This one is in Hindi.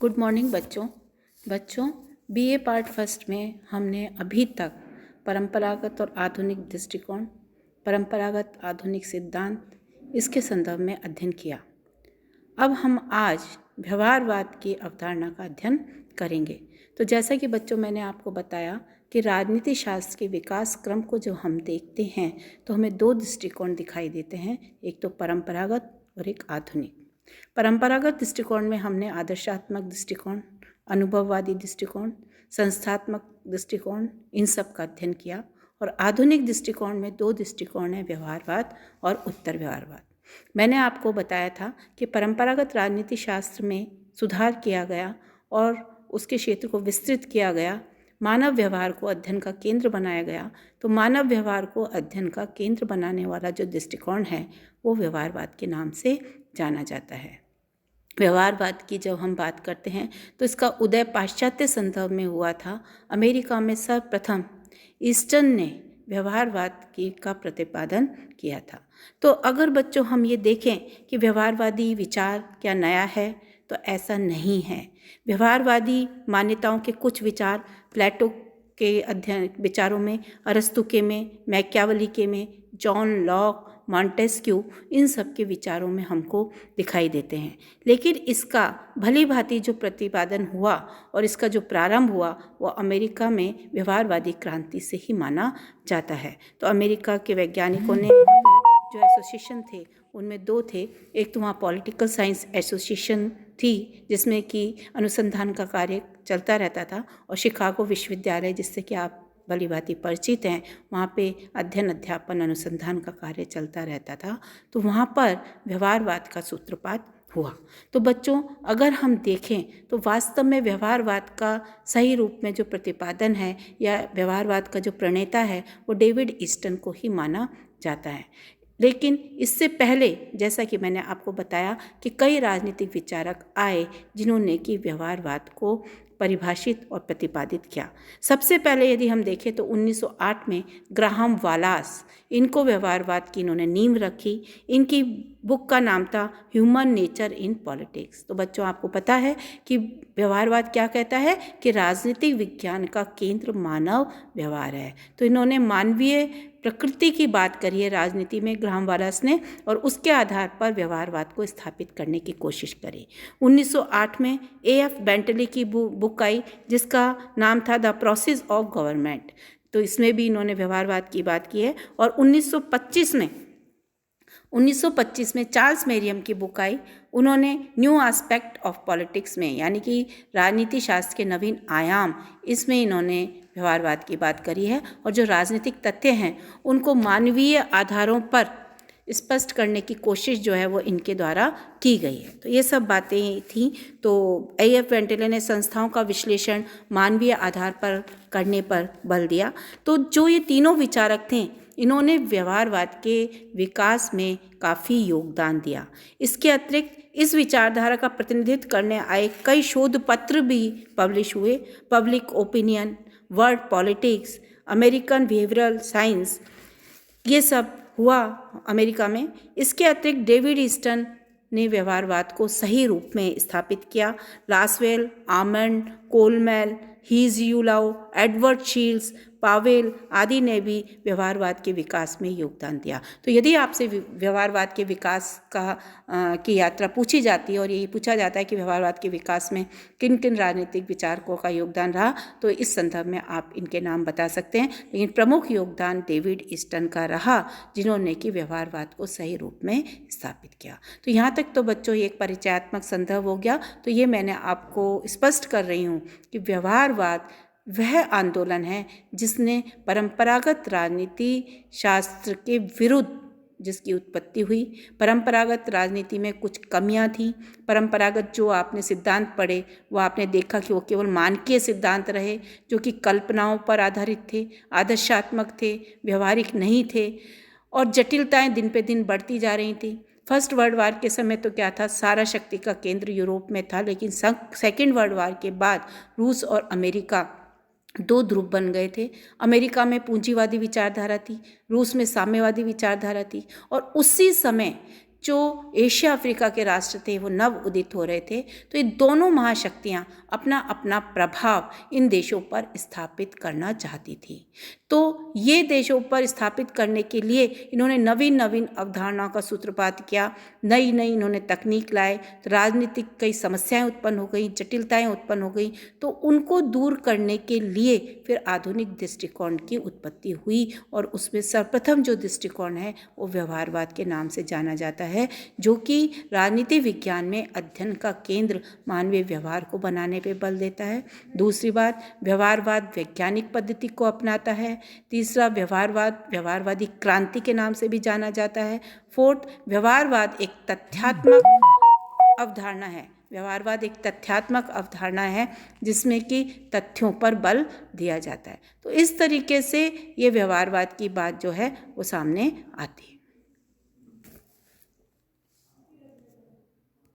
गुड मॉर्निंग बच्चों बीए पार्ट फर्स्ट में हमने अभी तक परंपरागत और आधुनिक दृष्टिकोण, परंपरागत आधुनिक सिद्धांत, इसके संदर्भ में अध्ययन किया। अब हम आज व्यवहारवाद की अवधारणा का अध्ययन करेंगे। तो जैसा कि बच्चों मैंने आपको बताया कि राजनीति शास्त्र के विकास क्रम को जब हम देखते हैं तो हमें दो दृष्टिकोण दिखाई देते हैं, एक तो परंपरागत और एक आधुनिक। परंपरागत दृष्टिकोण में हमने आदर्शात्मक दृष्टिकोण, अनुभववादी दृष्टिकोण, संस्थात्मक दृष्टिकोण, इन सब का अध्ययन किया। और आधुनिक दृष्टिकोण में दो दृष्टिकोण हैं, व्यवहारवाद और उत्तर व्यवहारवाद। मैंने आपको बताया था कि परंपरागत राजनीति शास्त्र में सुधार किया गया और उसके क्षेत्र को विस्तृत किया गया, मानव व्यवहार को अध्ययन का केंद्र बनाया गया। तो मानव व्यवहार को अध्ययन का केंद्र बनाने वाला जो दृष्टिकोण है वो व्यवहारवाद के नाम से जाना जाता है। व्यवहारवाद की जब हम बात करते हैं तो इसका उदय पाश्चात्य संदर्भ में हुआ था। अमेरिका में सर्वप्रथम ईस्टर्न ने व्यवहारवाद का प्रतिपादन किया था। तो अगर बच्चों हम ये देखें कि व्यवहारवादी विचार क्या नया है, तो ऐसा नहीं है। व्यवहारवादी मान्यताओं के कुछ विचार प्लेटो के अध्ययन विचारों में, अरस्तु के में, मैकियावेली के में, जॉन लॉक, मॉन्टेस्क्यू, इन सब के विचारों में हमको दिखाई देते हैं। लेकिन इसका भली भांति जो प्रतिपादन हुआ और इसका जो प्रारंभ हुआ वो अमेरिका में व्यवहारवादी क्रांति से ही माना जाता है। तो अमेरिका के वैज्ञानिकों ने जो एसोसिएशन थे उनमें दो थे। एक तो वहाँ पॉलिटिकल साइंस एसोसिएशन थी जिसमें कि अनुसंधान का कार्य चलता रहता था, और शिकागो विश्वविद्यालय, जिससे कि आप भली भांति परिचित हैं, वहाँ पे अध्ययन अध्यापन अनुसंधान का कार्य चलता रहता था। तो वहाँ पर व्यवहारवाद का सूत्रपात हुआ। तो बच्चों अगर हम देखें तो वास्तव में व्यवहारवाद का सही रूप में जो प्रतिपादन है या व्यवहारवाद का जो प्रणेता है वो डेविड ईस्टन को ही माना जाता है। लेकिन इससे पहले जैसा कि मैंने आपको बताया कि कई राजनीतिक विचारक आए जिन्होंने कि व्यवहारवाद को परिभाषित और प्रतिपादित किया। सबसे पहले यदि हम देखें तो 1908 में ग्राहम वालास, इनको व्यवहारवाद की इन्होंने नींव रखी। इनकी बुक का नाम था ह्यूमन नेचर इन पॉलिटिक्स। तो बच्चों आपको पता है कि व्यवहारवाद क्या कहता है कि राजनीतिक विज्ञान का केंद्र मानव व्यवहार है। तो इन्होंने मानवीय प्रकृति की बात करी है राजनीति में ग्राहम वालास ने, और उसके आधार पर व्यवहारवाद को स्थापित करने की कोशिश करी। 1908 में A.F. बेंटली की बुक आई जिसका नाम था द प्रोसेस ऑफ गवर्नमेंट। तो इसमें भी इन्होंने व्यवहारवाद की बात की है। और 1925 में चार्ल्स मेरियम की बुक आई। उन्होंने न्यू एस्पेक्ट ऑफ पॉलिटिक्स में, यानी कि राजनीति शास्त्र के नवीन आयाम, इसमें इन्होंने व्यवहारवाद की बात करी है। और जो राजनीतिक तथ्य हैं उनको मानवीय आधारों पर स्पष्ट करने की कोशिश जो है वो इनके द्वारा की गई है। तो ये सब बातें थी। तो A.F. बेंटले ने संस्थाओं का विश्लेषण मानवीय आधार पर करने पर बल दिया। तो जो ये तीनों विचारक थे इन्होंने व्यवहारवाद के विकास में काफ़ी योगदान दिया। इसके अतिरिक्त इस विचारधारा का प्रतिनिधित्व करने आए कई शोध पत्र भी पब्लिश हुए। Public opinion, world politics, American behavioural science, ये सब हुआ अमेरिका में। इसके अतिरिक्त डेविड ईस्टन ने व्यवहारवाद को सही रूप में स्थापित किया। Lasswell, Almond, Coleman, Heinz Eulau, Edward Shils, Powell आदि ने भी व्यवहारवाद के विकास में योगदान दिया। तो यदि आपसे व्यवहारवाद के विकास की यात्रा पूछी जाती है और यही पूछा जाता है कि व्यवहारवाद के विकास में किन किन राजनीतिक विचारकों का योगदान रहा, तो इस संदर्भ में आप इनके नाम बता सकते हैं। लेकिन प्रमुख योगदान डेविड ईस्टन का रहा जिन्होंने कि व्यवहारवाद को सही रूप में स्थापित किया। तो यहाँ तक तो बच्चों ये एक परिचयात्मक संदर्भ हो गया। तो ये मैंने आपको स्पष्ट कर रही हूँ कि व्यवहारवाद वह आंदोलन है जिसने परंपरागत राजनीति शास्त्र के विरुद्ध जिसकी उत्पत्ति हुई। परंपरागत राजनीति में कुछ कमियां थीं। परंपरागत जो आपने सिद्धांत पढ़े वो आपने देखा कि वो केवल मानकीय सिद्धांत रहे जो कि कल्पनाओं पर आधारित थे, आदर्शात्मक थे, व्यवहारिक नहीं थे, और जटिलताएं दिन पे दिन बढ़ती जा रही थी। फर्स्ट वर्ल्ड वार के समय तो क्या था, सारा शक्ति का केंद्र यूरोप में था। लेकिन सेकेंड वर्ल्ड वार के बाद रूस और अमेरिका दो ध्रुव बन गए थे। अमेरिका में पूंजीवादी विचारधारा थी, रूस में साम्यवादी विचारधारा थी। और उसी समय जो एशिया अफ्रीका के राष्ट्र थे वो नव उदित हो रहे थे, तो ये दोनों महाशक्तियाँ अपना अपना प्रभाव इन देशों पर स्थापित करना चाहती थी। तो ये देशों पर स्थापित करने के लिए इन्होंने नवीन नवीन अवधारणाओं का सूत्रपात किया, नई नई इन्होंने तकनीक लाए, तो राजनीतिक कई समस्याएं उत्पन्न हो गई, जटिलताएं उत्पन्न हो गई। तो उनको दूर करने के लिए फिर आधुनिक दृष्टिकोण की उत्पत्ति हुई और उसमें सर्वप्रथम जो दृष्टिकोण है वो व्यवहारवाद के नाम से जाना जाता है, जो कि राजनीति विज्ञान में अध्ययन का केंद्र मानवीय व्यवहार को बनाने पे बल देता है। दूसरी बात, व्यवहारवाद वैज्ञानिक पद्धति को अपनाता है। तीसरा, व्यवहारवादी क्रांति के नाम से भी जाना जाता है। फोर्थ, व्यवहारवाद एक तथ्यात्मक अवधारणा है। व्यवहारवाद एक तथ्यात्मक अवधारणा है जिसमें कि तथ्यों पर बल दिया जाता है। तो इस तरीके से ये व्यवहारवाद की बात जो है वो सामने आती है।